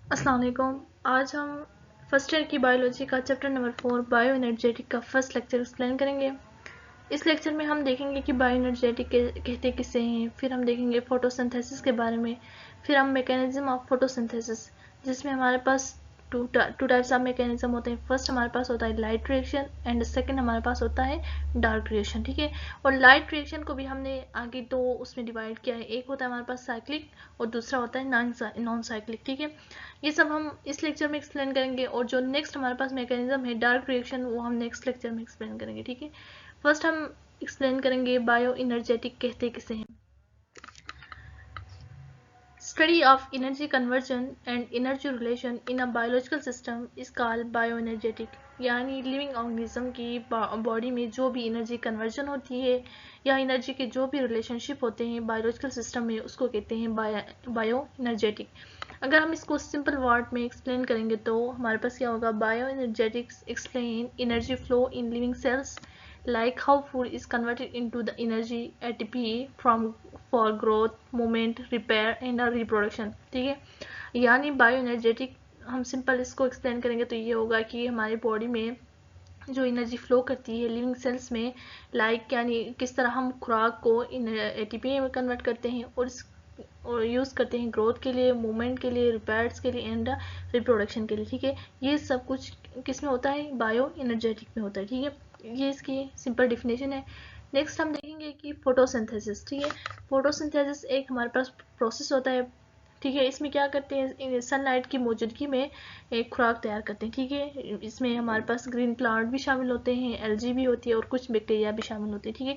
अस्सलाम वालेकुम। आज हम फर्स्ट ईयर की बायोलॉजी का चैप्टर नंबर 4 बायो एनर्जेटिक का फर्स्ट लेक्चर एक्सप्लेन करेंगे। इस लेक्चर में हम देखेंगे कि बायो एनर्जेटिक कहते किसे हैं, फिर हम देखेंगे फोटोसिंथेसिस के बारे में, फिर हम मैकेनिज्म ऑफ फोटोसिंथेसिस जिसमें हमारे पास टू टाइप्स ऑफ मैकेनिज्म होते हैं। फर्स्ट हमारे पास होता है लाइट रिएक्शन एंड सेकंड हमारे पास होता है डार्क रिएक्शन। ठीक है, और लाइट रिएक्शन को भी हमने आगे दो उसमें डिवाइड किया है, एक होता है हमारे पास साइक्लिक और दूसरा होता है नॉन साइक्लिक। ठीक है, ये सब हम इस लेक्चर में एक्सप्लेन करेंगे और जो नेक्स्ट हमारे पास मैकेनिज्म है डार्क रिएक्शन वो हम नेक्स्ट लेक्चर में एक्सप्लेन करेंगे। ठीक है, फर्स्ट हम एक्सप्लेन करेंगे बायो एनर्जेटिक कहते किसे हैं। Study of energy conversion and energy relation in a biological system is called bioenergetic। यानी लिविंग ऑर्गेनिज्म की बॉडी में जो भी एनर्जी कन्वर्जन होती है या एनर्जी के जो भी रिलेशनशिप होते हैं बायोलॉजिकल सिस्टम में उसको कहते हैं बायो एनर्जेटिक। अगर हम इसको सिंपल वर्ड में एक्सप्लेन करेंगे तो हमारे पास क्या होगा, bio energetics explain energy flow in living cells like how food is converted into the energy ATP from for growth, movement, repair and reproduction। ठीक है, यानी बायो एनर्जेटिक हम सिंपल इसको एक्सप्लेन करेंगे तो ये होगा कि हमारी बॉडी में जो एनर्जी फ्लो करती है लिविंग सेल्स में, लाइक यानी किस तरह हम खुराक को एटीपी में कन्वर्ट करते हैं और यूज़ करते हैं ग्रोथ के लिए, मूवमेंट के लिए, रिपेयर्स के लिए एंड रिप्रोडक्शन के लिए। ठीक है, ये सब कुछ किस में होता है, बायो एनर्जेटिक में होता है। ठीक है, ये इसकी सिंपल डिफिनेशन है। नेक्स्ट हम देखेंगे कि फोटोसिंथेसिस। ठीक है, फोटोसिंथेसिस एक हमारे पास प्रोसेस होता है। ठीक है, इसमें क्या करते हैं, सनलाइट की मौजूदगी में एक खुराक तैयार करते हैं। ठीक है, इसमें हमारे पास ग्रीन प्लांट भी शामिल होते हैं, एल्गी भी होती है और कुछ बैक्टीरिया भी शामिल होते हैं। ठीक है,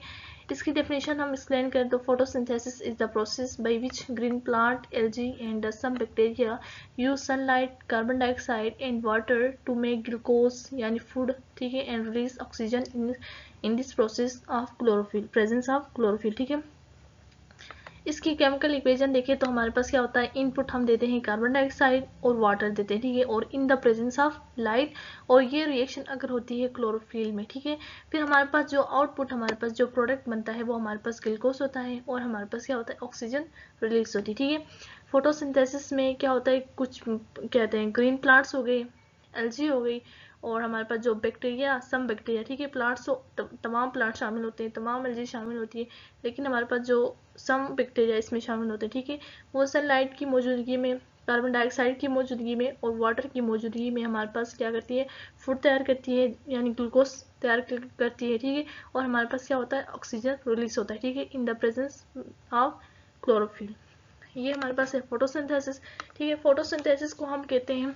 इसकी डेफिनेशन हम एक्सप्लेन करें तो photosynthesis is the process by which green plant, algae and some bacteria use sunlight, carbon dioxide and water to make glucose यानी फूड। ठीक है, and release oxygen in this process of chlorophyll, presence of chlorophyll. ठीक है, इसकी chemical equation देखें तो हमारे पास क्या होता है, इनपुट हम देते हैं कार्बन डाइऑक्साइड और वाटर देते हैं। ठीक है, और इन द प्रेजेंस ऑफ लाइट, और ये रिएक्शन अगर होती है क्लोरोफिल में। ठीक है, फिर हमारे पास जो आउटपुट, हमारे पास जो प्रोडक्ट बनता है वो हमारे पास ग्लूकोज होता है और हमारे पास क्या होता है, ऑक्सीजन रिलीज होती है। ठीक है, फोटोसिंथेसिस में क्या होता है, कुछ कहते हैं ग्रीन प्लांट्स हो गए, एल्गी हो गई और हमारे पास जो बैक्टीरिया, सम बैक्टीरिया। ठीक है, प्लांट्स तो तमाम प्लांट शामिल होते हैं, तमाम एल्गी शामिल होती है, लेकिन हमारे पास जो सम बैक्टीरिया इसमें शामिल होते हैं। ठीक है, वो सनलाइट की मौजूदगी में, कार्बन डाइऑक्साइड की मौजूदगी में और वाटर की मौजूदगी में हमारे पास क्या करती है, फूड तैयार करती है यानी ग्लूकोज तैयार करती है। ठीक है, और हमारे पास क्या होता है, ऑक्सीजन रिलीज होता है। ठीक है, इन द प्रेजेंस ऑफ क्लोरोफिल। ये हमारे पास है फोटोसिंथेसिस। ठीक है, फोटोसिंथेसिस को हम कहते हैं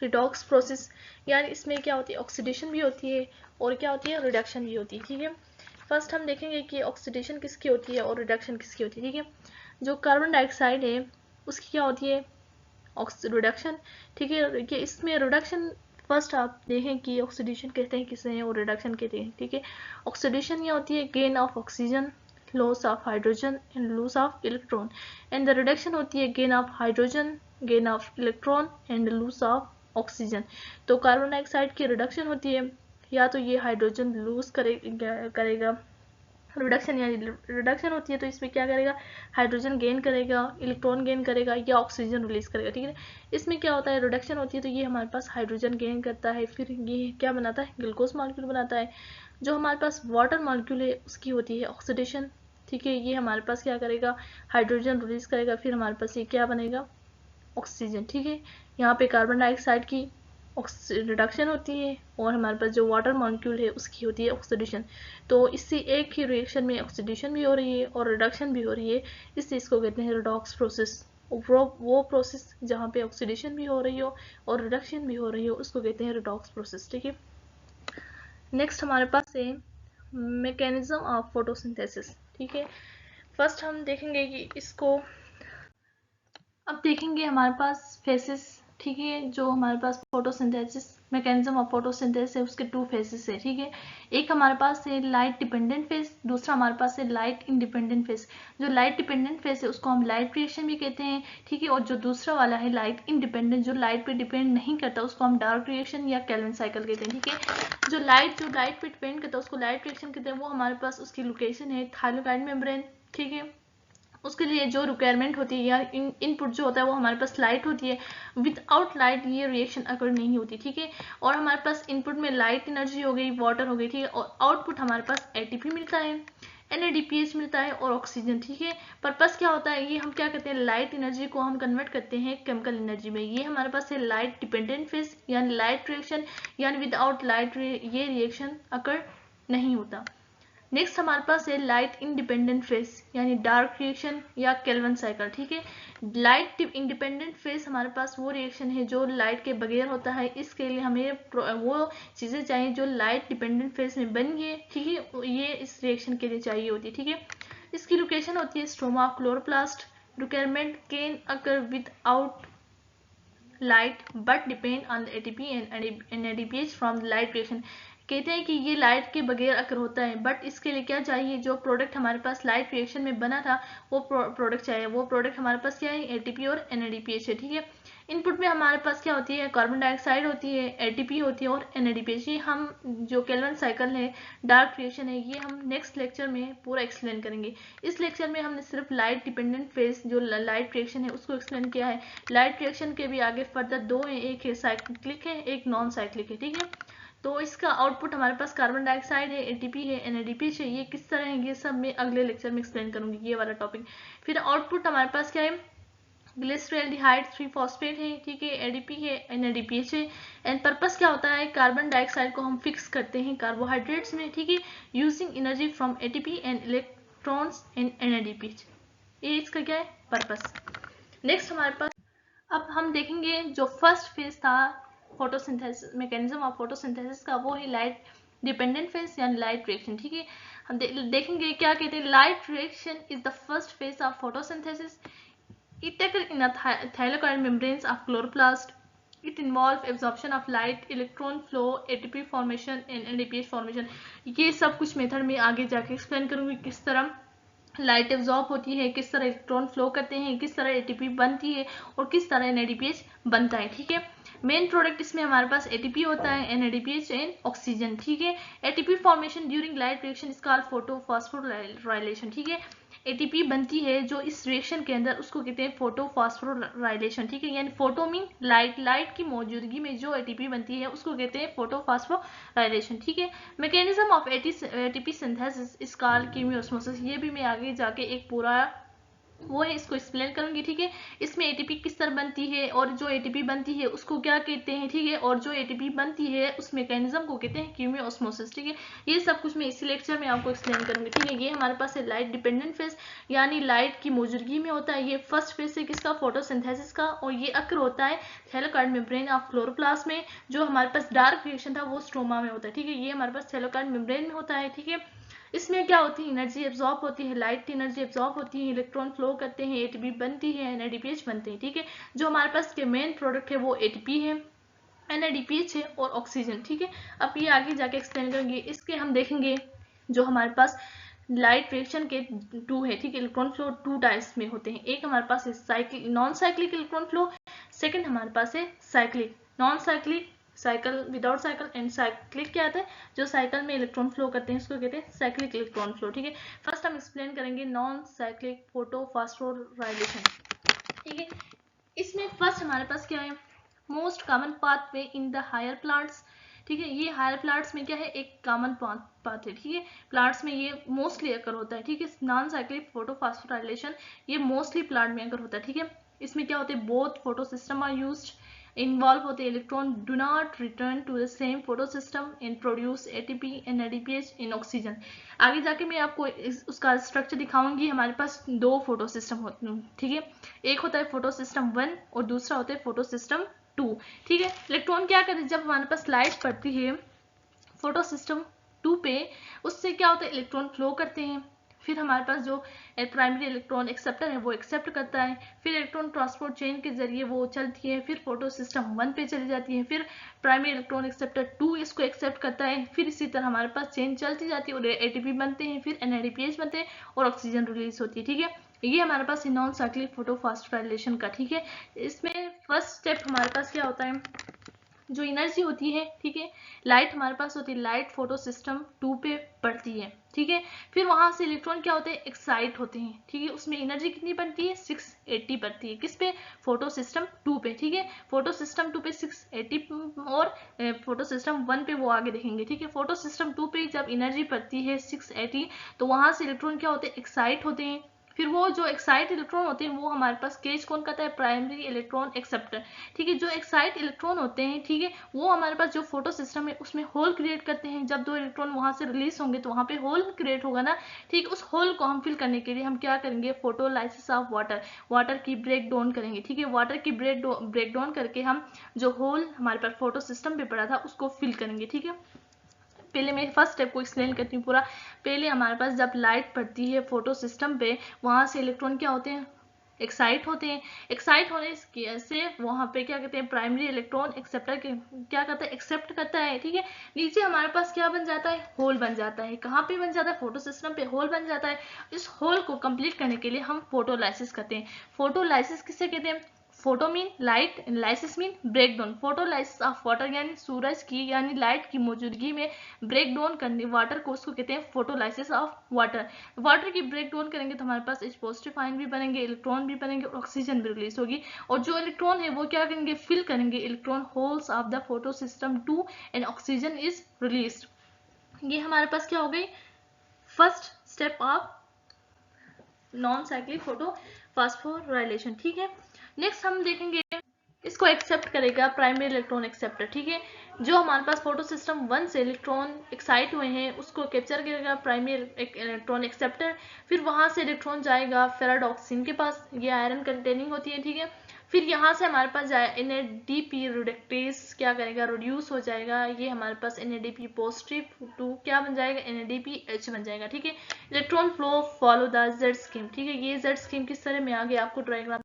रिडॉक्स प्रोसेस, यानी इसमें क्या होती है, ऑक्सीडेशन भी होती है और क्या होती है, रिडक्शन भी होती है। ठीक है, फर्स्ट हम देखेंगे कि ऑक्सीडेशन किसकी होती है और रिडक्शन किसकी होती है। ठीक है, जो कार्बन डाइऑक्साइड है उसकी क्या होती है, रिडक्शन। ठीक है, ये इसमें रिडक्शन फर्स्ट आप देखें कि ऑक्सीडेशन कहते हैं किसे हैं और रिडक्शन कहते हैं। ठीक है, ऑक्सीडेशन ये होती है gain of oxygen, loss of hydrogen and loss of electron, and the reduction होती है gain of hydrogen, gain of electron and loss of oxygen. तो कार्बन डाइऑक्साइड की रिडक्शन होती है, या तो ये हाइड्रोजन लूज करेगा, रिडक्शन यानी रिडक्शन होती है तो इसमें क्या करेगा, हाइड्रोजन गेन करेगा, इलेक्ट्रॉन गेन करेगा या ऑक्सीजन रिलीज करेगा। ठीक है, इसमें क्या होता है, रिडक्शन होती है तो ये हमारे पास हाइड्रोजन गेन करता है, फिर ये क्या बनाता है, ग्लूकोज मॉलिक्यूल बनाता है। जो हमारे पास वाटर मॉलिक्यूल है उसकी होती है ऑक्सीडेशन। ठीक है, ये हमारे पास क्या करेगा, हाइड्रोजन रिलीज करेगा, फिर हमारे पास ये क्या बनेगा, ऑक्सीजन। ठीक है, यहाँ पे कार्बन डाइऑक्साइड की रिडक्शन होती है और हमारे पास जो वाटर मॉलिक्यूल है उसकी होती है ऑक्सीडेशन। तो इससे एक ही रिएक्शन में ऑक्सीडेशन भी हो रही है और रिडक्शन भी हो रही है, इस चीज़ को कहते हैं रिडॉक्स प्रोसेस। वो प्रोसेस जहाँ पे ऑक्सीडेशन भी हो रही हो और रिडक्शन भी हो रही हो उसको कहते हैं रिडॉक्स प्रोसेस। ठीक है, नेक्स्ट हमारे पास है मैकेनिज्म ऑफ फोटोसिंथेसिस। ठीक है, फर्स्ट हम देखेंगे कि इसको, अब देखेंगे हमारे पास फेसेस। ठीक है, जो हमारे पास फोटोसिंथेसिस, मैकेनिज्म ऑफ फोटोसिंथेसिस है उसके टू फेसेस है। ठीक है, एक हमारे पास है लाइट डिपेंडेंट फेस, दूसरा हमारे पास है लाइट इंडिपेंडेंट फेस। जो लाइट डिपेंडेंट फेस है उसको हम लाइट रिएक्शन भी कहते हैं। ठीक है, और जो दूसरा वाला है लाइट इंडिपेंडेंट, जो लाइट पे डिपेंड नहीं करता, उसको हम डार्क रिएक्शन या केल्विन साइकिल कहते हैं। ठीक है, जो लाइट पे डिपेंड करता है उसको लाइट रिएक्शन कहते हैं। वो हमारे पास उसकी लोकेशन है थायरोइड मेम्ब्रेन। ठीक है, उसके लिए जो रिक्वायरमेंट होती है या इनपुट जो होता है वो हमारे पास लाइट होती है। विदाउट लाइट ये रिएक्शन अकर नहीं होती, ठीक है। और हमारे पास इनपुट में लाइट एनर्जी हो गई, वाटर हो गई, ठीक है, और आउटपुट हमारे पास एटीपी मिलता है, NADPH मिलता है और ऑक्सीजन, ठीक है। पर्पस क्या होता है, ये हम क्या करते हैं, लाइट एनर्जी को हम कन्वर्ट करते हैं केमिकल एनर्जी में। ये हमारे पास है लाइट डिपेंडेंट फेज यानी लाइट रिएक्शन, यानी विदाउट लाइट ये रिएक्शन अकर नहीं होता। नेक्स्ट हमारे पास है लाइट इंडिपेंडेंट फेज यानी डार्क रिएक्शन या केल्विन साइकिल, ठीक है। लाइट इंडिपेंडेंट फेज हमारे पास वो रिएक्शन है जो लाइट के बगैर होता है। इसके लिए हमें वो चीजें चाहिए जो लाइट डिपेंडेंट फेज में बन गई, ठीक है, ये इस रिएक्शन के लिए चाहिए होती है, ठीक है। इसकी लोकेशन होती है stroma of chloroplast. Requirement can occur without light but depend on the ATP and NADPH from the light reaction। कहते हैं कि ये लाइट के बगैर अगर होता है, बट इसके लिए क्या चाहिए, जो प्रोडक्ट हमारे पास लाइट रिएक्शन में बना था वो प्रोडक्ट चाहिए। वो प्रोडक्ट हमारे पास क्या है, ATP और NADPH है, ठीक है। इनपुट में हमारे पास क्या होती है, कार्बन डाइऑक्साइड होती है, ATP होती है और NADPH। ये हम जो केल्विन साइकिल है, डार्क रिएक्शन है, ये हम नेक्स्ट लेक्चर में पूरा एक्सप्लेन करेंगे। इस लेक्चर में हमने सिर्फ लाइट डिपेंडेंट फेज जो लाइट रिएक्शन है उसको एक्सप्लेन किया है। लाइट रिएक्शन के भी आगे फर्दर दो है, एक है साइक्लिक है, एक नॉन साइक्लिक है, ठीक है। तो इसका आउटपुट हमारे पास कार्बन डाइऑक्साइड है, ATP है, NADPH है। ये किस तरह है ये सब मैं अगले लेक्चर में एक्सप्लेन करूंगी, ये वाला टॉपिक। फिर आउटपुट हमारे पास क्या है, ग्लिसरॉल्डिहाइड 3 फॉस्फेट है, ठीक है, ADP है, NADPH है। एंड पर्पस क्या होता है, कार्बन डाइऑक्साइड को हम फिक्स करते हैं कार्बोहाइड्रेट्स में, ठीक है, using energy from ATP and electrons and NADPH। ये इसका क्या है पर्पस। नेक्स्ट हमारे पास अब हम देखेंगे जो फर्स्ट फेज था फोटोसिंथेसिस, मैकेनिज्म ऑफ फोटोसिंथेसिस का, वो है लाइट डिपेंडेंट फेज यानी लाइट रिएक्शन, ठीक है। हम देखेंगे क्या कहते हैं, light reaction is the first phase of photosynthesis. It occurs in the thylakoid membranes of chloroplast. It involves absorption of light, electron flow, ATP formation and NADPH formation। ये सब कुछ मेथड में आगे जाके एक्सप्लेन करूंगी, किस तरह लाइट एब्जॉर्ब होती है, किस तरह इलेक्ट्रॉन फ्लो करते हैं, किस तरह ATP बनती है और किस तरह NADPH बनता है, ठीक है। मेन प्रोडक्ट इसमें हमारे पास ATP होता है, NADPH एंड ऑक्सीजन, ठीक है। ATP formation during light reaction is called photophosphorylation, ठीक है। ATP बनती है जो इस रिएक्शन के अंदर, उसको कहते हैं फोटोफॉस्फोराइलेशन, ठीक है। यानी फोटो मीन लाइट, लाइट की मौजूदगी में जो ATP बनती है उसको कहते हैं फोटोफॉस्फोराइलेशन, ठीक है। Mechanism of ATP synthesis is called chemiosmosis. ये भी मैं आगे जाके एक पूरा वो है, इसको एक्सप्लेन करूंगी, ठीक है। इसमें ATP किस तरह बनती है और जो ATP बनती है उसको क्या कहते हैं, ठीक है, और जो ATP बनती है उस मैकेनिज्म को कहते हैं कीमियोस्मोसिस, ठीक है। ये सब कुछ मैं इसी लेक्चर में आपको एक्सप्लेन करूंगी, ठीक है। ये हमारे पास है लाइट डिपेंडेंट फेज यानी लाइट की मौजूदगी में होता है। ये फर्स्ट फेज है किसका, फोटोसिंथेसिस का, और ये अक्र होता है थैलाकोइड मेम्ब्रेन ऑफ क्लोरोप्लास्ट में। जो हमारे पास डार्क रिएक्शन था वो स्ट्रोमा में होता है, ठीक है। ये हमारे पास थैलाकोइड मेम्ब्रेन में होता है, ठीक है। इसमें क्या होती है, एनर्जी एब्जॉर्ब होती है, लाइट की एनर्जी एब्जॉर्ब होती है, इलेक्ट्रॉन फ्लो करते हैं, ATP बनती है, NADPH बनते हैं, ठीक है। जो हमारे पास के मेन प्रोडक्ट है वो ATP है, NADPH है और ऑक्सीजन, ठीक है। अब ये आगे जाके एक्सप्लेन करेंगे। इसके हम देखेंगे जो हमारे पास लाइट रिएक्शन के टू है, ठीक है। इलेक्ट्रॉन फ्लो टू टाइप्स में होते हैं, एक हमारे पास है cyclic non cyclic electron flow, second हमारे पास है cyclic. Non cyclic cycle without cycle and cyclic क्या आता है, जो साइकिल में इलेक्ट्रॉन फ्लो करते हैं उसको कहते हैं साइक्लिक इलेक्ट्रॉन फ्लो, ठीक है। फर्स्ट हम एक्सप्लेन करेंगे नॉन साइक्लिक फोटोफॉस्फोराइलेशन, ठीक है। इसमें फर्स्ट हमारे पास क्या है, most common pathway in the higher plants, ठीक है। ये हायर प्लांट्स में क्या है, एक कॉमन पाथ है, ठीक है। प्लांट्स में ये मोस्टली अकर होता है, ठीक है। नॉन साइक्लिक फोटोफॉस्फोराइलेशन ये मोस्टली प्लांट में अकर होता है, ठीक है। इसमें क्या होते हैं, both photosystem are used, involve होते electron do not return to the same photosystem and produce ATP and NADPH in oxygen. आगे जाके मैं आपको उसका स्ट्रक्चर दिखाऊंगी। हमारे पास दो फोटो सिस्टम होते हैं, ठीक है। एक होता है फोटो सिस्टम 1 और दूसरा होता है फोटो सिस्टम 2, ठीक है। इलेक्ट्रॉन क्या करते हैं, जब हमारे पास लाइट पड़ती है फोटो सिस्टम 2 पे, उससे क्या होता है, इलेक्ट्रॉन फ्लो करते हैं। फिर हमारे पास जो प्राइमरी इलेक्ट्रॉन एक्सेप्टर है वो एक्सेप्ट करता है, फिर इलेक्ट्रॉन ट्रांसपोर्ट चेन के जरिए वो चलती है, फिर फोटो सिस्टम 1 पे चली जाती है, फिर प्राइमरी इलेक्ट्रॉन एक्सेप्टर 2 इसको एक्सेप्ट करता है, फिर इसी तरह हमारे पास चेन चलती जाती है और ATP बनते हैं, फिर NADPH बनते हैं और ऑक्सीजन रिलीज होती है, ठीक है। ये हमारे पास नॉन साइक्लिक फोटोफॉस्फोराइलेशन का, ठीक है। इसमें फर्स्ट स्टेप हमारे पास क्या होता है, जो एनर्जी होती है, ठीक है, लाइट हमारे पास होती है, लाइट फोटो सिस्टम 2 पे पड़ती है, ठीक है। फिर वहां से इलेक्ट्रॉन क्या होते हैं, एक्साइट होते हैं, ठीक है। उसमें एनर्जी कितनी बनती है, 680 बनती है। किस पे, फोटो सिस्टम 2 पे, ठीक है। फोटो सिस्टम 2 पे 680 और फोटो सिस्टम 1 पे वो आगे देखेंगे, ठीक है। फोटो सिस्टम 2 पे जब एनर्जी पड़ती है 680, तो वहां से इलेक्ट्रॉन क्या होते हैं, एक्साइट होते हैं। फिर वो जो एक्साइट इलेक्ट्रॉन होते हैं वो हमारे पास केज कौन करता है, प्राइमरी इलेक्ट्रॉन एक्सेप्टर, ठीक है। जो एक्साइट इलेक्ट्रॉन होते हैं, ठीक है, वो हमारे पास जो फोटो सिस्टम है उसमें होल क्रिएट करते हैं। जब 2 इलेक्ट्रॉन वहां से रिलीज होंगे तो वहां पे होल क्रिएट होगा ना, ठीक। उस होल को हम फिल करने के लिए हम क्या करेंगे, फोटोलाइसिस ऑफ वाटर, वाटर की ब्रेक डाउन करेंगे, ठीक है। वाटर की ब्रेक डाउन करके हम जो होल हमारे पास फोटो सिस्टम पे पड़ा था उसको फिल करेंगे, ठीक है। पहले मैं फर्स्ट स्टेप को एक्सप्लेन करती हूँ पूरा। पहले हमारे पास जब लाइट पड़ती है फोटो सिस्टम पे, वहां से इलेक्ट्रॉन क्या होते हैं, एक्साइट होते हैं। एक्साइट होने से वहां पे क्या कहते हैं, प्राइमरी इलेक्ट्रॉन एक्सेप्टर क्या करता है, एक्सेप्ट करता है, ठीक है। नीचे हमारे पास क्या बन जाता है, होल बन जाता है। कहाँ पे बन जाता है, फोटो सिस्टम पे होल बन जाता है। इस होल को कंप्लीट करने के लिए हम फोटोलाइसिस करते हैं। फोटोलाइसिस किसे कहते हैं, photo mean light, lysis mean break down. Photolysis of water यानी सूरज की यानी लाइट की मौजूदगी में ब्रेक डाउन करने वाटर को, उसको कहते हैं फोटोलाइसिस ऑफ वाटर। वाटर की ब्रेक डाउन करेंगे तो हमारे पास H पॉजिटिव आयन भी बनेंगे, इलेक्ट्रॉन भी बनेंगे और ऑक्सीजन भी रिलीज होगी। और जो इलेक्ट्रॉन है वो क्या करेंगे, फिल करेंगे electron holes of the photosystem 2 and oxygen is release. ये हमारे पास क्या हो गई, first step of non cyclic photo phosphorylation, ठीक है। नेक्स्ट हम देखेंगे, इसको एक्सेप्ट करेगा प्राइमरी इलेक्ट्रॉन एक्सेप्टर, ठीक है। जो हमारे पास फोटो सिस्टम 1 से इलेक्ट्रॉन एक्साइट हुए हैं उसको कैप्चर करेगा प्राइमरी इलेक्ट्रॉन एक्सेप्टर। फिर वहां से इलेक्ट्रॉन जाएगा फेराडॉक्सिन के पास, ये आयरन कंटेनिंग होती है, ठीक है। फिर यहाँ से हमारे पास जाए NADP रिडक्टेज क्या करेगा, रिड्यूस हो जाएगा। ये हमारे पास NADP पॉजिटिव 2 क्या बन जाएगा, NADPH बन जाएगा, ठीक है। Electron flow follow the Z scheme, ठीक है। ये Z स्कीम किस तरह में आ गया आपको डायग्राम,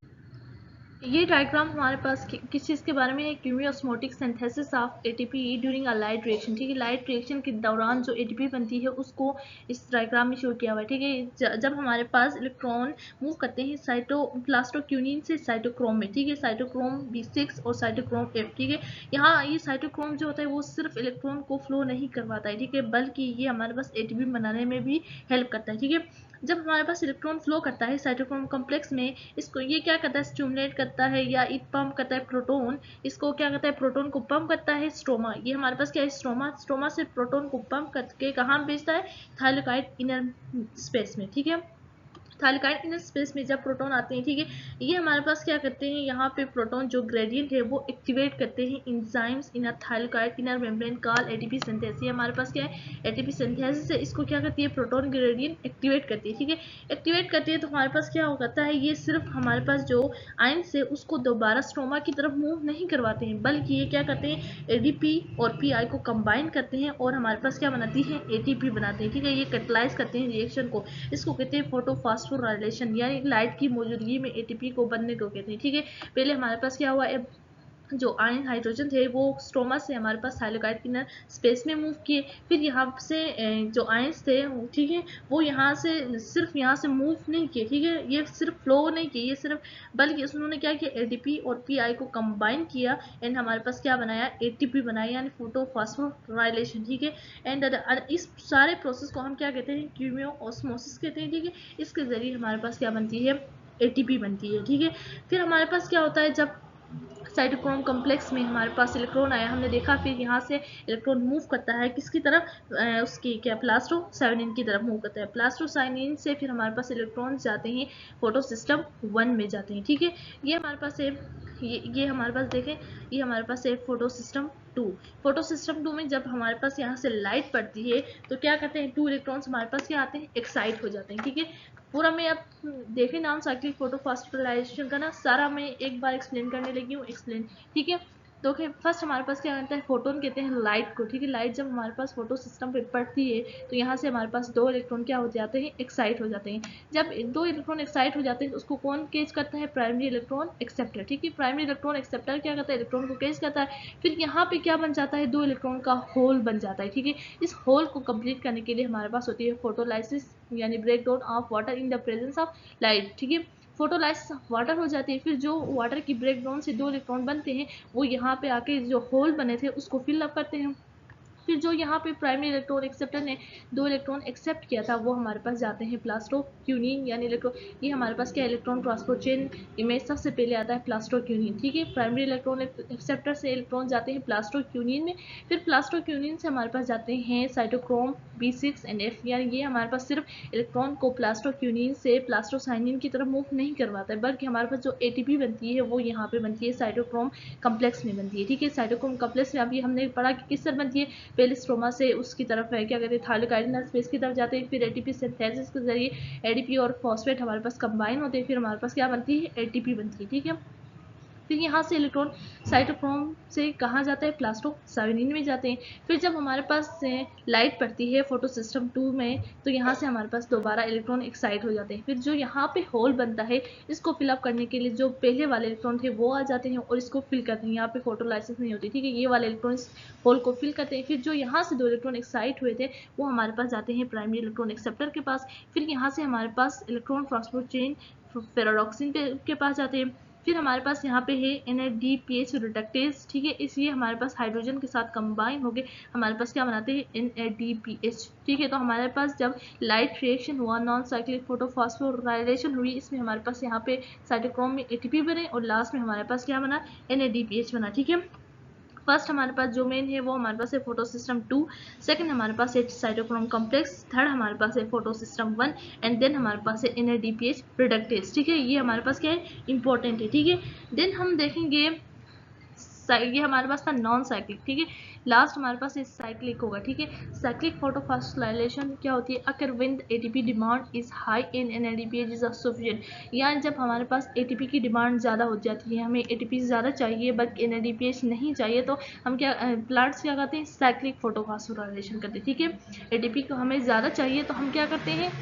ये डायग्राम हमारे पास किस चीज़ के बारे में है, chemiosmotic synthesis of ATP during a light reaction, ठीक है। लाइट रिएक्शन के दौरान जो एटीपी बनती है उसको इस डायग्राम में शो किया हुआ है, ठीक है। जब हमारे पास इलेक्ट्रॉन मूव करते हैं साइटोप्लास्टोक्यूनिन से साइटोक्रोम में, ठीक है, साइटोक्रोम B6 और साइटोक्रोम F, ठीक है। यहाँ ये साइटोक्रोम जो होता है वो सिर्फ इलेक्ट्रॉन को फ्लो नहीं करवाता है, ठीक है, बल्कि ये हमारे पास एटीपी बनाने में भी हेल्प करता है, ठीक है। जब हमारे पास इलेक्ट्रॉन फ्लो करता है साइटोक्रोम कॉम्प्लेक्स में, इसको ये क्या करता है, स्टिमुलेट करता है या एक पंप करता है प्रोटॉन। इसको क्या करता है, प्रोटॉन को पंप करता है स्ट्रोमा। ये हमारे पास क्या है, स्ट्रोमा। स्ट्रोमा से प्रोटॉन को पंप करके कहाँ भेजता है, थाइलाकोइड इनर स्पेस में, ठीक है। थाइलाकोइड इनर स्पेस में जब प्रोटॉन आते हैं, ठीक है, ये हमारे पास क्या करते हैं, यहाँ पे प्रोटॉन जो ग्रेडियंट है वो एक्टिवेट करते हैं enzymes in thylakoid inner membrane called ATP synthesis. ये हमारे पास क्या है, एटीपी सिंथेसिस है। इसको क्या करती है, प्रोटॉन ग्रेडियंट एक्टिवेट करती है, ठीक है। एक्टिवेट करती है तो हमारे पास क्या होता है, ये सिर्फ हमारे पास जो आयंस है उसको दोबारा स्ट्रोमा की तरफ मूव नहीं करवाते हैं, बल्कि ये क्या करते हैं, एडीपी और पीआई को कंबाइन करते हैं और हमारे पास क्या बनाती है, एटीपी बनाते हैं, ठीक है। ये कैटलाइज करते हैं रिएक्शन को। इसको कहते हैं फोटोफॉस्फोराइलेशन, यानी लाइट की मौजूदगी में एटीपी को बनने को कहते हैं, ठीक है। पहले हमारे पास क्या हुआ, जो आयन हाइड्रोजन थे वो स्ट्रोमा से हमारे पास थाइलाकोइड इनर स्पेस में मूव किए। फिर यहाँ से जो आयंस थे, ठीक है, वो यहाँ से सिर्फ यहाँ से मूव नहीं किए, ठीक है, ये सिर्फ फ्लो नहीं किए, ये सिर्फ, बल्कि उन्होंने क्या किया, एडीपी और पीआई को कंबाइन किया एंड हमारे पास क्या बनाया, एटीपी बनाया, यानी फोटोफॉस्फोराइलेशन, ठीक है। एंड इस सारे प्रोसेस को हम क्या कहते हैं, क्यूमियोऑस्मोसिस कहते हैं, ठीक है। इसके जरिए हमारे पास क्या बनती है, एटीपी बनती है, ठीक है। फिर हमारे पास क्या होता है, जब साइटोक्रोम कॉम्प्लेक्स में हमारे पास इलेक्ट्रॉन आया, हमने देखा, फिर यहाँ से इलेक्ट्रॉन मूव करता है किसकी तरफ, उसकी क्या, प्लास्टोसाइनिन की तरफ मूव करता है। प्लास्टोसाइनिन से फिर हमारे पास इलेक्ट्रॉन जाते हैं फोटो सिस्टम 1 में जाते हैं, ठीक है। ये हमारे पास है, ये हमारे पास देखें, ये हमारे पास है फोटो सिस्टम 2। फोटो सिस्टम 2 में जब हमारे पास यहाँ से लाइट पड़ती है तो क्या करते हैं, 2 इलेक्ट्रॉन्स हमारे पास क्या आते हैं, एक्साइट हो जाते हैं, ठीक है। पूरा मैं अब देखें नाम साइक्लिक फोटोफॉस्फोराइलेशन का ना, सारा मैं एक बार एक्सप्लेन करने लगी हूँ, एक्सप्लेन, ठीक है। तो फर्स्ट हमारे पास क्या आता है, फोटोन कहते हैं लाइट को, ठीक है। लाइट जब हमारे पास फोटो सिस्टम पे पड़ती है तो यहाँ से हमारे पास 2 इलेक्ट्रॉन क्या हो जाते हैं, एक्साइट हो जाते हैं। जब 2 इलेक्ट्रॉन एक्साइट हो जाते हैं तो उसको कौन कैच करता है, प्राइमरी इलेक्ट्रॉन एक्सेप्टर, ठीक है। प्राइमरी इलेक्ट्रॉन एक्सेप्टर क्या करता है, इलेक्ट्रॉन को कैच करता है। फिर यहाँ पे क्या बन जाता है, 2 इलेक्ट्रॉन का होल बन जाता है, ठीक है। इस होल को कंप्लीट करने के लिए हमारे पास होती है फोटोलाइसिस, यानी break down of water in the presence of light, ठीक है। फोटोलाइसिस ऑफ वाटर हो जाती है। फिर जो वाटर की ब्रेकडाउन से 2 इलेक्ट्रॉन बनते हैं वो यहाँ पे आके जो होल बने थे उसको फिल अप करते हैं। फिर जो यहाँ पे प्राइमरी इलेक्ट्रॉन एक्सेप्टर ने 2 इलेक्ट्रॉन एक्सेप्ट किया था वो हमारे पास जाते हैं प्लास्टोक्यूनिन यानी इलेक्ट्रॉन, ये हमारे पास क्या इलेक्ट्रॉन ट्रांसपोर्ट चेन में सबसे पहले आता है प्लास्टोक्यूनिन। ठीक है, प्राइमरी इलेक्ट्रॉन एक्सेप्टर से इलेक्ट्रॉन जाते हैं प्लास्टोक्यूनिन में। फिर प्लास्टोक्यूनिन से हमारे पास जाते हैं साइटोक्रोम B6 एंड F, यानी ये हमारे पास सिर्फ इलेक्ट्रॉन को प्लास्टोक्यूनिन से प्लास्टोसाइनिन की तरफ मूव नहीं करवाता है, बल्कि हमारे पास जो ATP बनती है वो यहाँ पे बनती है साइटोक्रोम कम्प्लेक्स में बनती है। ठीक है, साइटोक्रोम कम्प्लेक्स में अभी हमने पढ़ा कि किस तरह बनती है, पहले स्ट्रोमा से उसकी तरफ है क्या कहते हैं थायरोकाइनेल स्पेस की तरफ जाते हैं, फिर एटीपी सिंथेसिस के जरिए एडीपी और फॉस्फेट हमारे पास कंबाइन होते हैं, फिर हमारे पास क्या बनती है एटीपी बनती है। ठीक है, फिर यहाँ से इलेक्ट्रॉन साइटोक्रोम से कहाँ जाता है प्लास्टोसाइनिन में जाते हैं। फिर जब हमारे पास लाइट पड़ती है फोटो सिस्टम 2 में तो यहाँ से हमारे पास दोबारा इलेक्ट्रॉन एक्साइट हो जाते हैं। फिर जो यहाँ पे होल बनता है इसको फिलअप करने के लिए जो पहले वाले इलेक्ट्रॉन थे वो आ जाते हैं और इसको फिल करते हैं। यहाँ पे फोटोलाइसिस नहीं होती। ठीक है, ये वाले इलेक्ट्रॉन होल को फिल करते हैं। फिर जो यहाँ से 2 इलेक्ट्रॉन एक्साइट हुए थे वो हमारे पास जाते हैं प्राइमरी इलेक्ट्रॉन एक्सेप्टर के पास। फिर यहाँ से हमारे पास इलेक्ट्रॉन ट्रांसपोर्ट चेन फेरोडॉक्सिन के पास जाते हैं। फिर हमारे पास यहाँ पे है NADPH रिडक्टेज। ठीक है, इसलिए हमारे पास हाइड्रोजन के साथ कंबाइन हो गए हमारे पास क्या बनाते हैं NADPH। ठीक है, तो हमारे पास जब लाइट रिएक्शन हुआ नॉन साइक्लिक फोटोफॉस्फोराइलेशन हुई, इसमें हमारे पास यहाँ पे साइटोक्रोम में ATP बने और लास्ट में हमारे पास क्या बना NADPH बना। ठीक है, फर्स्ट हमारे पास जो मेन है वो हमारे पास है फोटो सिस्टम 2, सेकंड हमारे पास है साइटोक्रोम कॉम्प्लेक्स, थर्ड हमारे पास है फोटो सिस्टम 1 एंड देन हमारे पास है NADPH रिडक्टेज। ठीक है, ये हमारे पास क्या है इंपॉर्टेंट है। ठीक है, देन हम देखेंगे ये हमारे पास था नॉन साइक्लिक। ठीक है, लास्ट हमारे पास ये साइक्लिक होगा। ठीक है, साइक्लिक फोटोफॉस्फोराइलेशन क्या होती है, अगर when ATP demand is high in NADPH is sufficient, यानी जब हमारे पास ATP की डिमांड ज़्यादा हो जाती है, हमें ATP ज़्यादा चाहिए बट NADPH नहीं चाहिए, तो हम क्या प्लांट्स क्या करते हैं साइक्लिक फोटोफॉस्फोराइलेशन करते हैं। ठीक है, ATP को हमें ज़्यादा चाहिए तो हम क्या करते हैं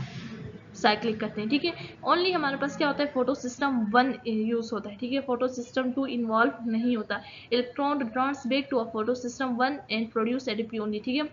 साइक्लिक करते हैं। ठीक है, ओनली हमारे पास क्या होता है फोटो सिस्टम 1 यूज होता है। ठीक है, फोटो सिस्टम 2 इन्वॉल्व नहीं होता। Electron returns back to a photosystem 1 and produce ATP only. ठीक है,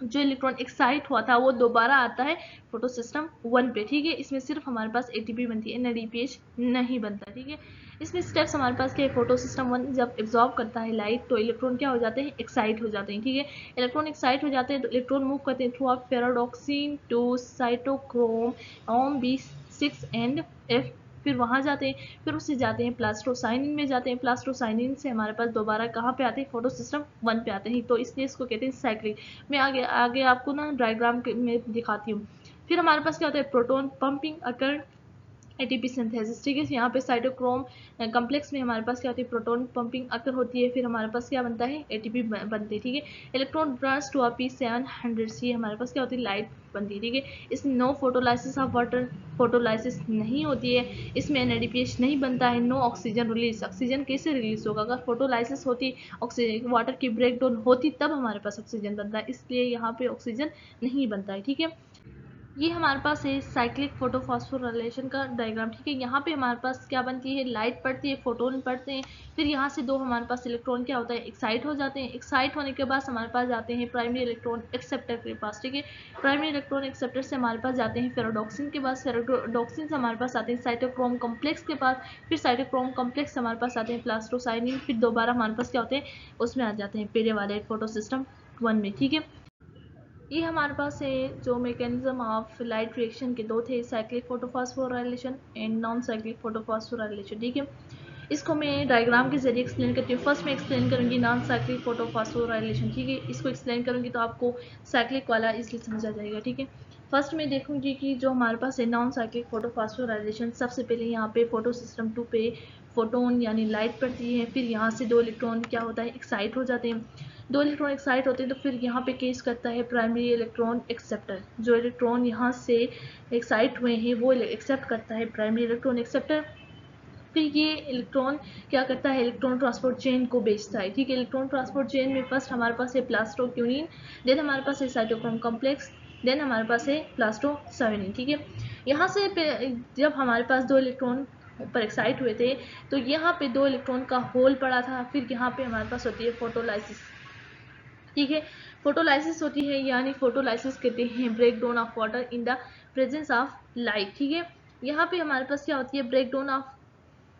जो इलेक्ट्रॉन एक्साइट हुआ था वो दोबारा आता है फोटो सिस्टम 1 पे। ठीक है, इसमें सिर्फ हमारे पास ATP बनती है, NADPH नहीं बनता। ठीक है, इसमें स्टेप्स हमारे पास क्या है, फोटो सिस्टम 1 जब एब्जॉर्ब करता है लाइट तो इलेक्ट्रॉन क्या हो जाते हैं एक्साइट हो जाते हैं। ठीक है, इलेक्ट्रॉन एक्साइट हो जाते हैं तो इलेक्ट्रॉन मूव करते हैं through ferredoxin to cytochrome B6 and F, फिर वहाँ जाते हैं, फिर उससे जाते हैं प्लास्टोसाइनिन में जाते हैं, प्लास्टोसाइनिन से हमारे पास दोबारा कहाँ पे आते हैं फोटो सिस्टम 1 पे आते हैं, तो इसलिए इसको कहते हैं साइक्लिक। मैं आगे आपको ना डायग्राम में दिखाती हूँ। फिर हमारे पास क्या होता है प्रोटॉन पंपिंग अकर ATP सिंथेसिस। ठीक है, यहाँ पे साइटोक्रोम कम्प्लेक्स में हमारे पास क्या होती है प्रोटॉन पंपिंग अकर होती है, फिर हमारे पास क्या बनता है ATP बनती है। ठीक है, इलेक्ट्रॉन ट्रांस टू P700C हमारे पास क्या होती है लाइट बनती है। ठीक है, इसमें no photolysis of water, photolysis नहीं होती है, इसमें NADPH नहीं बनता है, नो ऑक्सीजन रिलीज। ऑक्सीजन कैसे रिलीज होगा, अगर फोटोलाइसिस होती ऑक्सीजन वाटर की ब्रेकडाउन होती तब हमारे पास ऑक्सीजन बनता है, इसलिए यहाँ पे ऑक्सीजन नहीं बनता है। ठीक है, ये हमारे पास है साइक्लिक फोटोफॉस्फोराइलेशन का डायग्राम। ठीक है, यहाँ पे हमारे पास क्या बनती है लाइट पड़ती है, फोटोन पड़ते हैं, फिर यहाँ से 2 हमारे पास इलेक्ट्रॉन क्या होता है एक्साइट हो जाते हैं, एक्साइट होने के बाद हमारे पास जाते हैं प्राइमरी इलेक्ट्रॉन एक्सेप्टर के पास। ठीक है, प्राइमरी इलेक्ट्रॉन एक्सेप्टर से हमारे पास जाते हैं फेरोडॉक्सिन के पास, फेरोडॉक्सिन से हमारे पास आते हैं साइटोक्रोम कम्प्लेक्स के पास, फिर साइटोक्रोम कम्प्लेक्स से हमारे पास आते हैं प्लास्टोसाइनिन, फिर दोबारा हमारे पास क्या होते हैं उसमें आ जाते हैं पहले वाले फोटो सिस्टम 1 में। ठीक है, ये हमारे पास है जो मैकेनिज्म ऑफ लाइट रिएक्शन के 2 थे, cyclic photophosphorylation and non cyclic photophosphorylation. ठीक है, इसको मैं डायग्राम के जरिए एक्सप्लेन करती हूँ। फर्स्ट मैं एक्सप्लेन करूँगी नॉन साइक्लिक फोटोफॉस्फोराइलेशन। ठीक है, इसको एक्सप्लेन करूँगी तो आपको साइक्लिक वाला इसलिए समझ आ जाएगा। ठीक है, फर्स्ट मैं देखूँगी कि जो हमारे पास है नॉन साइक्लिक फोटोफॉस्फोराइलेशन, सबसे पहले यहाँ पे फोटो सिस्टम 2 पे फोटोन यानी लाइट पड़ती है, फिर यहाँ से 2 इलेक्ट्रॉन क्या होता है एक्साइट हो जाते हैं, 2 इलेक्ट्रॉन एक्साइट होते हैं तो फिर यहाँ पे केस करता है प्राइमरी इलेक्ट्रॉन एक्सेप्टर, जो इलेक्ट्रॉन यहाँ से एक्साइट हुए हैं वो एक्सेप्ट करता है प्राइमरी इलेक्ट्रॉन एक्सेप्टर। फिर ये इलेक्ट्रॉन क्या करता है इलेक्ट्रॉन ट्रांसपोर्ट चेन को बेचता है। ठीक है, इलेक्ट्रॉन ट्रांसपोर्ट चेन में फर्स्ट हमारे पास है प्लास्टोक्यूनिन, देन हमारे पास है साइटोक्रोम कॉम्प्लेक्स, देन हमारे पास है प्लास्टोसाइनिन। ठीक है, यहाँ से जब हमारे पास 2 इलेक्ट्रॉन ऊपर एक्साइट हुए थे तो यहाँ पे 2 इलेक्ट्रॉन का होल पड़ा था, फिर यहाँ पे हमारे पास होती है फोटोलाइसिस। ठीक है, फोटोलाइसिस होती है यानी फोटोलाइसिस कहते हैं break down of water in the presence of light. ठीक है, यहाँ पे हमारे पास क्या होती है, ब्रेक डाउन ऑफ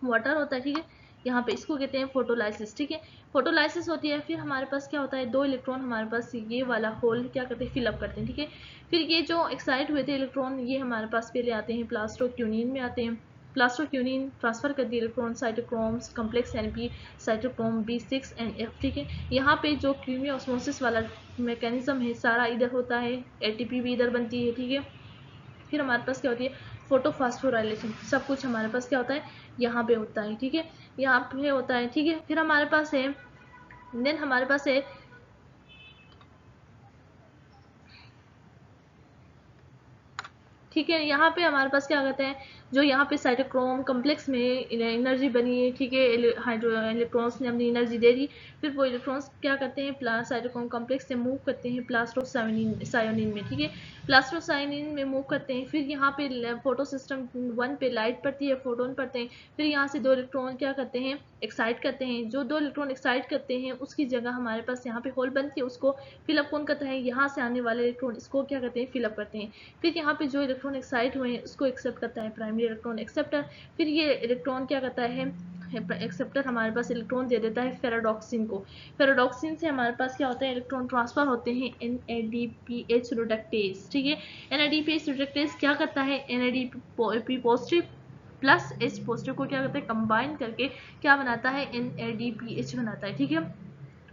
वाटर होता है, ठीक है। यहाँ पे इसको कहते हैं फोटोलाइसिस, ठीक है। फोटोलाइसिस होती है, फिर हमारे पास क्या होता है, 2 इलेक्ट्रॉन हमारे पास ये वाला होल क्या करते हैं, फिलअप करते हैं, ठीक है। फिर ये जो एक्साइट हुए थे इलेक्ट्रॉन, ये हमारे पास पहले आते हैं प्लास्टोक्यूनिन में आते हैं। प्लास्टोक्यूनिन ट्रांसफर कर दिए electron cytochromes complex Np cytochrome B6 and F, ठीक है। यहाँ पे जो क्यूमी ऑस्मोसिस वाला मैकेनिज्म है सारा इधर होता है, ATP भी इधर बनती है, ठीक है। फिर हमारे पास क्या होती है, फोटोफॉस्फोराइलेशन, सब कुछ हमारे पास क्या होता है, यहाँ पे होता है, ठीक है, यहाँ पे होता है, ठीक है। फिर हमारे पास है, देन हमारे पास है ठीक है, यहाँ पे हमारे पास क्या कहते हैं, जो यहाँ पे साइटोक्रोम कॉम्प्लेक्स में एनर्जी बनी है, ठीक है, हाइड्रो इलेक्ट्रॉन्स ने अपनी एनर्जी दे दी। फिर वो इलेक्ट्रॉन्स क्या करते हैं, साइटोक्रोम कॉम्प्लेक्स से मूव करते हैं प्लास्टोसायोनिन में, ठीक है, प्लास्टोसायोनिन में मूव करते हैं। फिर यहाँ पे फोटो सिस्टम 1 पे लाइट पड़ती है, फोटोन पड़ते हैं। फिर यहाँ से 2 इलेक्ट्रॉन क्या करते हैं, एक्साइट करते हैं। जो 2 इलेक्ट्रॉन एक्साइट करते हैं उसकी जगह हमारे पास यहाँ पे होल बनती है, उसको फिलअप कौन करता है, यहाँ से आने वाले इलेक्ट्रॉन इसको क्या करते हैं, फिलअप करते हैं। फिर यहाँ पे जो इलेक्ट्रॉन एक्साइट हुए हैं उसको एक्सेप्ट करता है प्राइमरी इलेक्ट्रॉन एक्सेप्टर। फिर ये इलेक्ट्रॉन क्या करता है, एक्सेप्टर हमारे पास इलेक्ट्रॉन दे देता है फेराडॉक्सिन को। फेराडॉक्सिन से हमारे पास क्या होता है, इलेक्ट्रॉन ट्रांसफर होते हैं NADPH रिडक्टेज, ठीक है। NADPH रिडक्टेज क्या करता है, NADP positive plus H positive को क्या करता है, कंबाइन करके क्या बनाता है, NADPH बनाता है, ठीक है।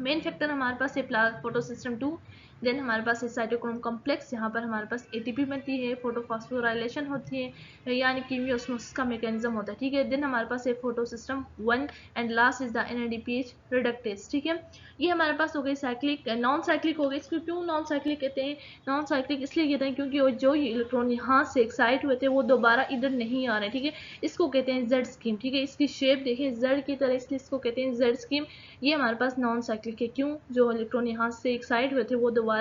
मेन फैक्टर हमारे पास है फोटो सिस्टम 2। देन हमारे पास है साइटोक्रोम कॉम्प्लेक्स, यहाँ पर हमारे पास ATP बनती है, फोटोफॉस्फोराइलेशन होती है, यानी कीमियोस्मोसिस का मैकेनिज्म होता है, ठीक है। देन हमारे पास है photo system 1 and last is the NADPH reductase, ठीक है। ये हमारे पास हो गई साइक्लिक, नॉन साइक्लिक हो गई। इसको क्यों नॉन साइक्लिक कहते हैं, नॉन साइक्लिक इसलिए कहते हैं क्योंकि जो इलेक्ट्रॉन यहाँ से एक्साइट हुए थे वो दोबारा इधर नहीं आ रहे, ठीक है। इसको कहते हैं Z स्कीम, ठीक है। इसकी शेप देखें Z की तरह, इसलिए इसको कहते हैं Z स्कीम। ये हमारे पास नॉन साइक्लिक है, क्यों, जो इलेक्ट्रॉन यहाँ से एक्साइट हुए थे वो दोबारा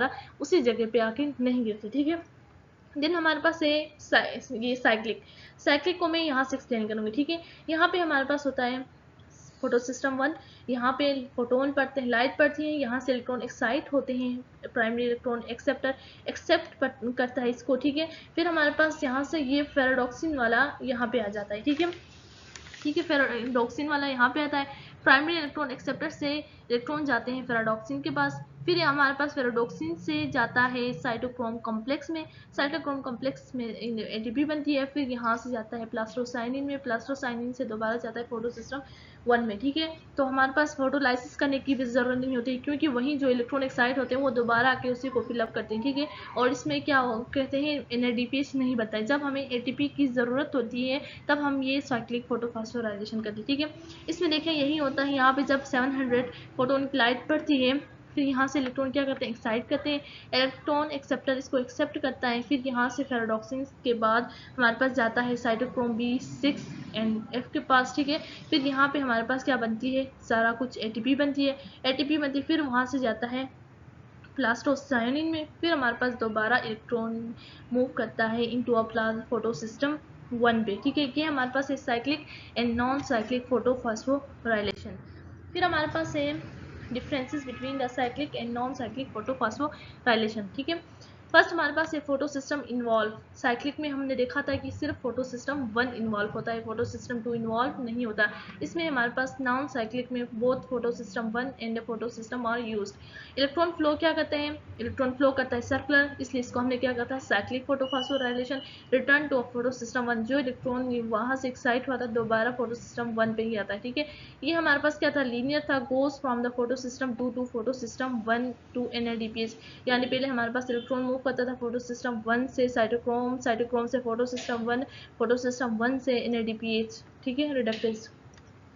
उसी जगह पे आके नहीं गिरते, ठीक है। देन हमारे पास है ये साइक्लिक को मैं यहाँ से एक्सप्लेन करूँगी, ठीक है। यहाँ पे हमारे पास होता है फोटो सिस्टम 1, यहाँ पे फोटोन पड़ते हैं, लाइट पड़ती है, यहाँ से इलेक्ट्रॉन एक्साइट होते हैं, प्राइमरी इलेक्ट्रॉन एक्सेप्ट करता है इसको, ठीक है। फिर हमारे पास यहाँ से ये फेराडॉक्सिन वाला यहाँ पे आ जाता है, ठीक है, ठीक है। फेराडॉक्सिन वाला यहाँ पे आता है, प्राइमरी इलेक्ट्रॉन एक्सेप्टर से इलेक्ट्रॉन जाते हैं फेराडॉक्सिन के पास। फिर हमारे पास फेराडॉक्सिन से जाता है साइटोक्रोम कॉम्प्लेक्स में, साइटोक्रोम कॉम्प्लेक्स में ATP बनती है। फिर यहाँ से जाता है प्लास्टोसाइनिन में, प्लास्टोसाइनिन से दोबारा जाता है फोटो सिस्टम 1 में, ठीक है। तो हमारे पास फोटोलाइसिस करने की भी जरूरत नहीं होती, क्योंकि वहीं जो इलेक्ट्रॉन एक्साइट होते हैं वो दोबारा आके उसी को फिलअप करते हैं, ठीक है। और इसमें क्या कहते हैं, NADPH नहीं बनता है। जब हमें ATP की ज़रूरत होती है तब हम ये साइक्लिक फोटोफॉस्फोराइलेशन करते हैं, ठीक है। इसमें देखें यही होता है, यहाँ पे जब 700 फोटोन की लाइट पड़ती है, फिर यहाँ से इलेक्ट्रॉन क्या करते हैं, एक्साइट करते हैं, इलेक्ट्रॉन एक्सेप्टर इसको एक्सेप्ट करता है। फिर यहाँ से फेराडॉक्सिन के बाद हमारे पास जाता है साइटोक्रोम B6 एंड F के पास, ठीक है। फिर यहाँ पे हमारे पास क्या बनती है, सारा कुछ ATP बनती है, फिर वहाँ से जाता है प्लास्टोसायोनिन में। फिर हमारे पास दोबारा इलेक्ट्रॉन मूव करता है इनटू अ फोटो सिस्टम 1 पे, ठीक है। ये हमारे पास है cyclic and non cyclic photophosphorylation. फिर हमारे पास है differences between the cyclic and non cyclic photophosphorylation, ठीक है। फर्स्ट हमारे पास है फोटो सिस्टम इन्वॉल्व। साइक्लिक में हमने देखा था कि सिर्फ फोटो सिस्टम 1 इन्वॉल्व होता है, फोटो सिस्टम 2 इन्वॉल्व नहीं होता। इसमें हमारे पास नॉन साइक्लिक में both photosystem 1 and photosystem are used. Electron flow क्या करते हैं, इलेक्ट्रॉन फ्लो करता है सर्कुलर, इसलिए इसको हमने क्या कहा था, cyclic photophosphorylation. Return to photosystem 1, जो इलेक्ट्रॉन वहां से एक्साइट हुआ था दोबारा फोटो सिस्टम 1 पे ही आता है, ठीक है। ये हमारे पास क्या था, लीनियर था, goes from the photosystem 2 to photosystem 1 to NADPH। यानी पहले हमारे पास इलेक्ट्रॉन मूव करता था फोटो सिस्टम 1 से साइटोक्रोम, साइटोक्रोम से फोटो सिस्टम 1, फोटो सिस्टम 1 से NADPH, ठीक है, रिडक्टेज।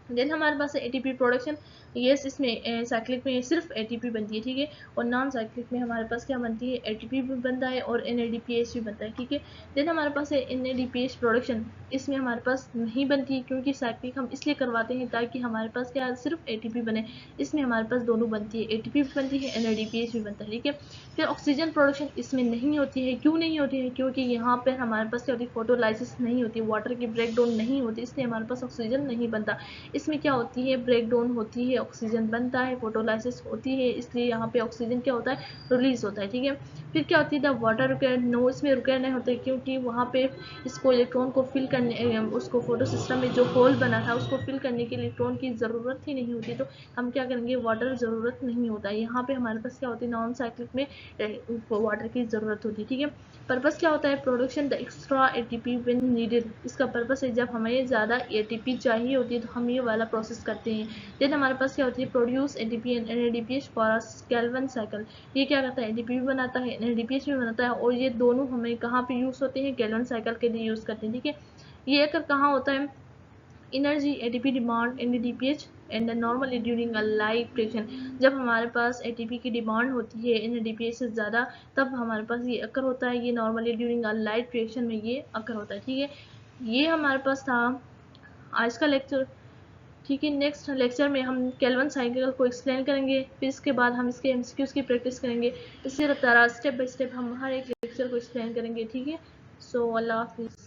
देन हमारे पास है ATP प्रोडक्शन। यस, इसमें साइक्लिक में सिर्फ ATP बनती है, ठीक है। और नॉन साइक्लिक में हमारे पास क्या बनती है, ATP भी बनता है और NADPH भी बनता है, ठीक है। देन हमारे पास है NADPH प्रोडक्शन। इसमें हमारे पास नहीं बनती, क्योंकि साइक्लिक हम इसलिए करवाते हैं ताकि हमारे पास क्या सिर्फ ATP बने। इसमें हमारे पास दोनों बनती है, ATP भी बनती है, NADPH भी बनता है, ठीक है। फिर ऑक्सीजन प्रोडक्शन इसमें नहीं होती है। क्यों नहीं होती है, क्योंकि यहाँ पर हमारे पास क्या होती है, फोटोलाइसिस नहीं होती, वाटर की ब्रेकडाउन नहीं होती, इसलिए हमारे पास ऑक्सीजन नहीं बनता। इसमें क्या होती है, ब्रेक डाउन होती है, ऑक्सीजन बनता है, फोटोलाइसिस होती है, इसलिए यहाँ पे ऑक्सीजन क्या होता है, रिलीज होता है। ठीक है, फिर क्या होती है, द वाटर रिक्वायर्ड, नो इसमें रिक्वायर्ड नहीं होते क्योंकि वहाँ पे इसको इलेक्ट्रॉन को फिल करने, उसको फोटो सिस्टम में जो होल बना था उसको फिल करने के लिए इलेक्ट्रॉन की ज़रूरत ही नहीं होती, तो हम क्या करेंगे, वाटर ज़रूरत नहीं होता है। यहाँ पे हमारे पास क्या होती है, नॉन साइक्लिक में वाटर की ज़रूरत होती है। ठीक है, पर्पस क्या होता है, production the extra ATP when needed, इसका पर्पस है जब हमें ज़्यादा एटीपी चाहिए होती है तो हम ये वाला प्रोसेस करते हैं। देन हमारे पास क्या होती है, produce ATP and NADPH for a Calvin cycle, ये क्या करता है, एटीपी भी बनाता है, एनएडीपीएच भी बनाता है, और ये दोनों हमें कहाँ पे यूज़ होते हैं, केल्विन साइकिल के लिए यूज़ करते हैं। ठीक है, ये अगर कहाँ होता है, energy ATP demand NADPH and normally during a light reaction, जब हमारे पास एटीपी की डिमांड होती है एनएडीपीएच से ज़्यादा, तब हमारे पास ये अकर होता है, ये normally during a light reaction में ये अकर होता है। ठीक है, ये हमारे पास था आज का लेक्चर। ठीक है, नेक्स्ट लेक्चर में हम केल्विन साइकिल को एक्सप्लेन करेंगे, फिर इसके बाद हम इसके एमसीक्यूज की प्रैक्टिस करेंगे। इसी तरह स्टेप बाय स्टेप हम हर एक लेक्चर को एक्सप्लेन करेंगे। ठीक है, सो अल्लाह हाफिज़।